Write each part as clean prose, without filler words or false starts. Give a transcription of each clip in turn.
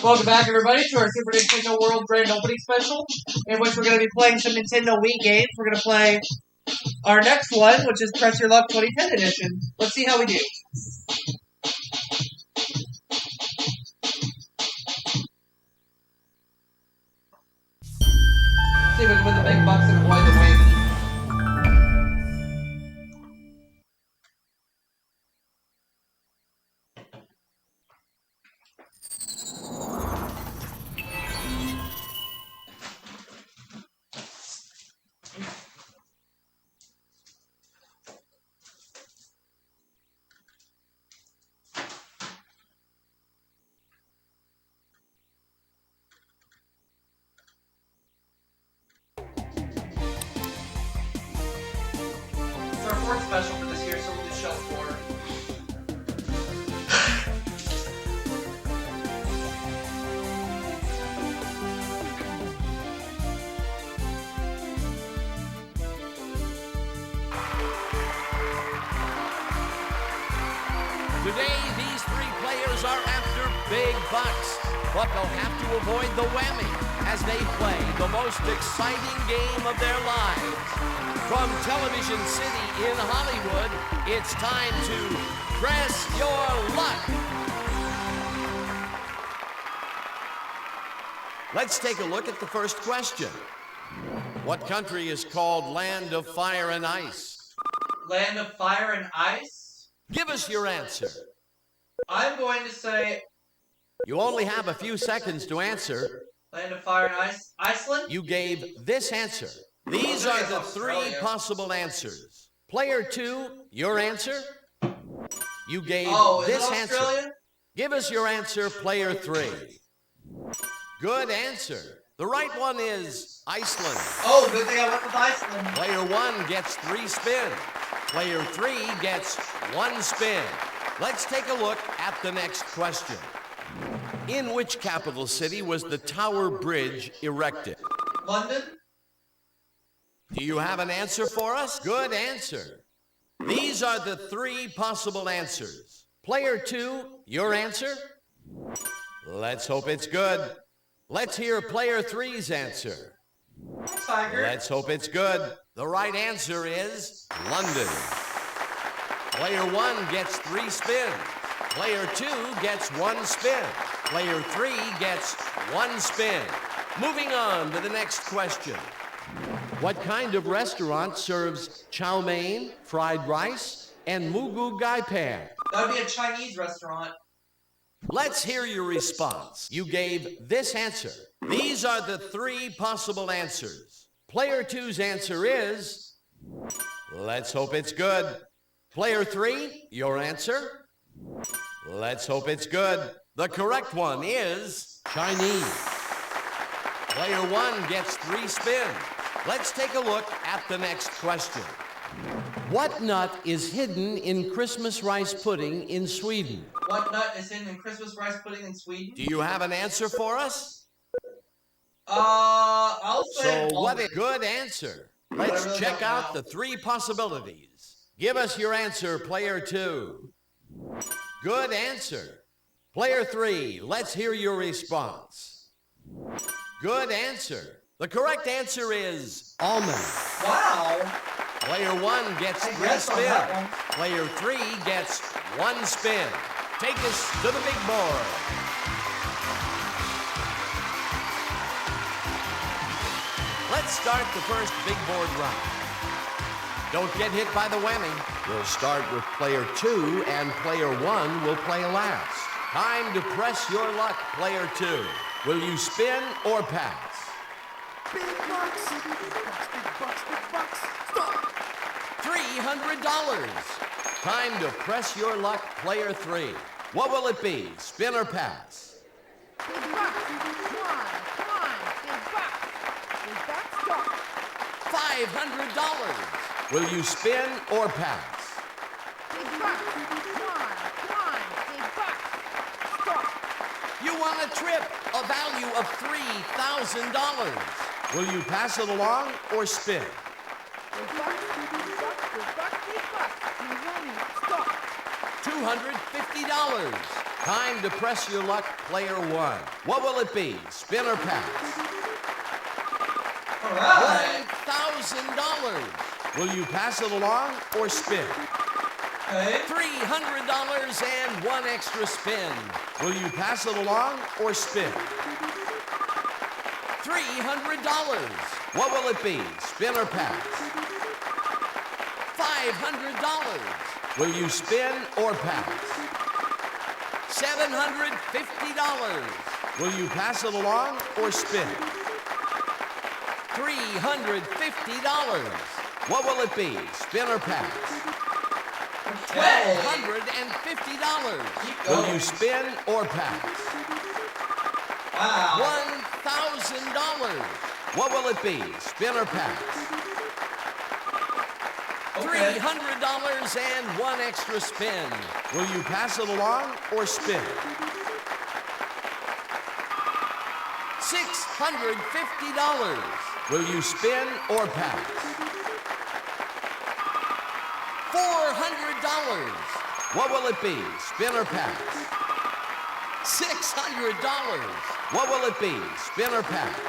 Welcome back, everybody, to our Super Nintendo World Grand Opening Special, in which we're going to be playing some Nintendo Wii games. We're going to play our next one, which is Press Your Luck 2010 Edition. Let's see how we do. See if we can win the big bucks and avoid the Whammy. It's our fourth special for this year, so we'll do Shelf 4. Today, these three players are after big bucks, but they'll have to avoid the whammy as they play the most exciting game of their lives. From Television City in Hollywood, it's time to press your luck. Let's take a look at the first question. What country is called Land of Fire and Ice? Land of Fire and Ice? Give us your answer. I'm going to say You only have a few seconds to answer. Land of Fire and Ice. Iceland? You gave this answer. These are the three possible answers. Player 2, your answer? You gave this answer. Give us your answer, player 3. Good answer. The right one is Iceland. Oh, good thing I went with Iceland. Player 1 gets 3 spins. Player 3 gets 1 spin. Let's take a look at the next question. In which capital city was the Tower Bridge erected? London? Do you have an answer for us? Good answer. These are the three possible answers. Player 2, your answer? Let's hope it's good. Let's hear player 3's answer. Tiger. Let's hope it's good. The right answer is London. Player 1 gets 3 spins. Player 2 gets 1 spin. Player 3 gets 1 spin. Moving on to the next question. What kind of restaurant serves chow mein, fried rice, and mugu gai pan? That would be a Chinese restaurant. Let's hear your response. You gave this answer. These are the three possible answers. Player 2's answer is... Let's hope it's good. Player 3, your answer? Let's hope it's good. The correct one is Chinese. Player 1 gets 3 spins. Let's take a look at the next question. What nut is hidden in Christmas rice pudding in Sweden? What nut is hidden in Christmas rice pudding in Sweden? Do you have an answer for us? I'll say what a good answer. Let's check out the three possibilities. Give us your answer, player 2. Good answer. Player 3, let's hear your response. Good answer. The correct answer is almond. Wow. Player 1 gets 3 spins. Player 3 gets 1 spin. Take us to the big board. Let's start the first big board round. Don't get hit by the whammy. We'll start with player 2, and player 1 will play last. Time to press your luck, player 2. Will you spin or pass? Big bucks! Big bucks, big bucks, big bucks! Stop! $300. Time to press your luck, player 3. What will it be, spin or pass? Big bucks! Come on! Big bucks! Big bucks, stop! $500. Will you spin or pass? Big bucks! Come on! Big bucks! Stop! You won a trip, a value of $3,000. Will you pass it along or spin? Big bucks! Big bucks! Big bucks! Big bucks! You won it! Stop! $250. Time to press your luck, player one. What will it be? Spin or pass? All right. $1,000. Will you pass it along or spin? Okay. $300 and one extra spin. Will you pass it along or spin? $300. What will it be? Spin or pass? $500. Will you spin or pass? $750. Will you pass it along or spin? $350. What will it be? Spin or pass? $1,250. Will you spin or pass? Wow. $1,000. What will it be? Spin or pass? Okay. $300 and one extra spin. Will you pass it along or spin? $650. Will you spin or pass? $400. What will it be? Spin or pass? $600. What will it be? Spin or pass?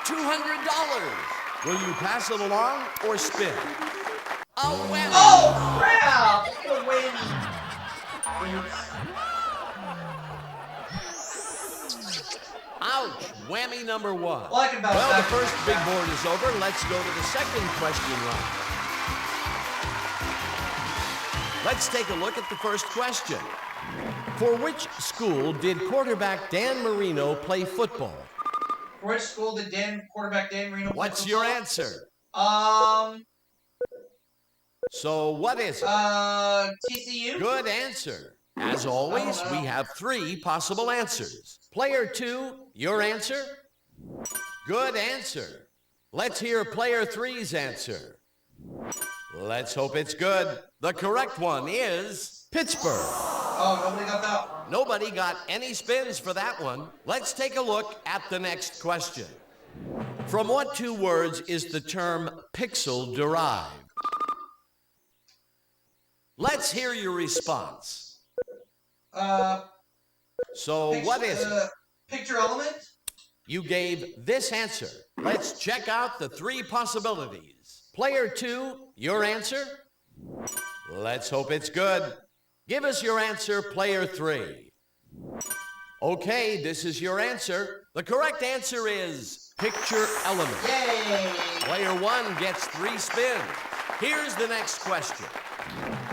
$200. Will you pass it along or spin? A Whammy. Oh, crap! The win. Ouch! Whammy number one. Well, I can bounce Well, back the first from big that. board is over. Let's go to the second question round. Let's take a look at the first question. For which school did quarterback Dan Marino play football? For which school did quarterback Dan Marino play What's your football? answer? So what is it? TCU? Good answer. As always, we have three possible answers. Player two, your answer? Good answer. Let's hear player three's answer. Let's hope it's good. The correct one is Pittsburgh. Oh, nobody got that one. Nobody got any spins for that one. Let's take a look at the next question. From what two words is the term pixel derived? Let's hear your response. So what is it? Picture element? You gave this answer. Let's check out the three possibilities. Player two, your answer? Let's hope it's good. Give us your answer, player three. Okay, this is your answer. The correct answer is picture element. Yay! Player one gets 3 spins. Here's the next question.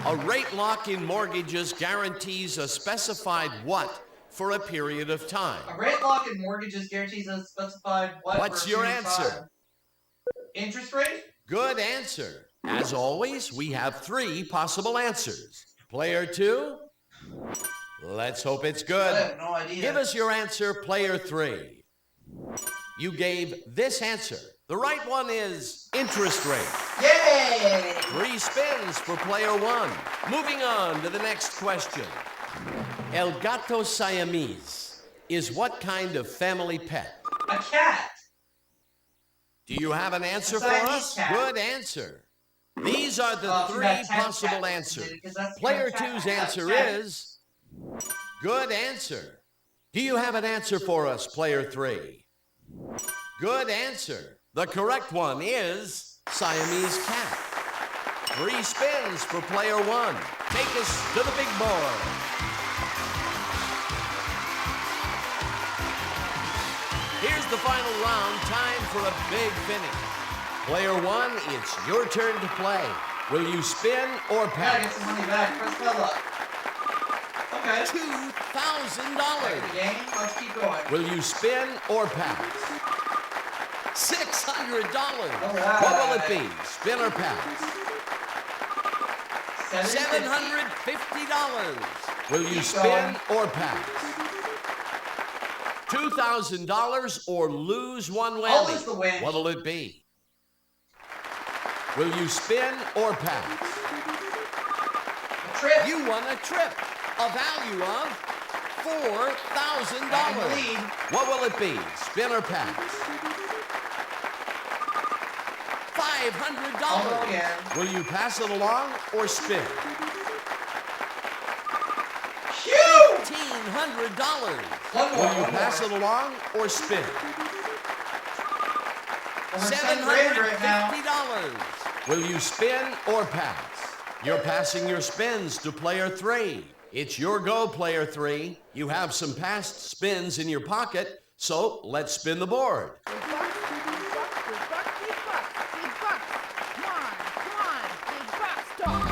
A rate lock in mortgages guarantees a specified what for a period of time? A rate lock in mortgages guarantees a specified what? What's for a your period of answer? time? Interest rate? Good answer. As always, we have 3 possible answers. Player two? Let's hope it's I good. have no idea. Give us your answer, player three. You gave this answer. The right one is interest rate. Yay! 3 spins for player one. Moving on to the next question. El gato Siamese is what kind of family pet? A cat. Do you have an answer A for Siamese us? cat. Good answer. These are the So 3 that 10 possible cats, answers. because that's the Player cat. two's I got answer cat. is good answer. Do you have an answer for us, player three? Good answer. The correct one is Siamese cat. 3 spins for player one. Take us to the big board. Here's the final round. Time for a big finish. Player one, it's your turn to play. Will you spin or I gotta pass? get some money back. Press my luck. Okay. $2,000. The game. Let's keep going. Will you spin or pass? $600. right. What will it be? Spin or pass? $750. $750. Will you Keep spin going. or pass? $2,000 or lose one I'll whammy. lose the whammy. What'll it be? Will you spin or pass? A trip. You won a trip, a value of $4,000. Back in the lead. What will it be? Spin or pass? I'll go $500. again. Will you pass it along or spin? One more, Will you one pass more. it along or spin? We're 10 grand right now. $750. Will you spin or pass? You're passing your spins to player 3. It's your go, player 3. You have some past spins in your pocket, so let's spin the board. Big bucks, big bucks, big bucks, big bucks, big bucks. Come on, big bucks, dog.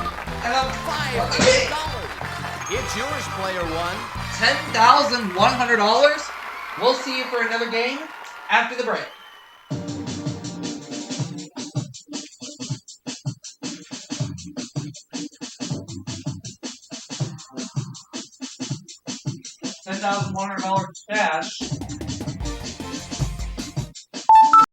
And I'm $500. It's yours, player 1. $10,100. We'll see you for another game after the break. $10,100 cash.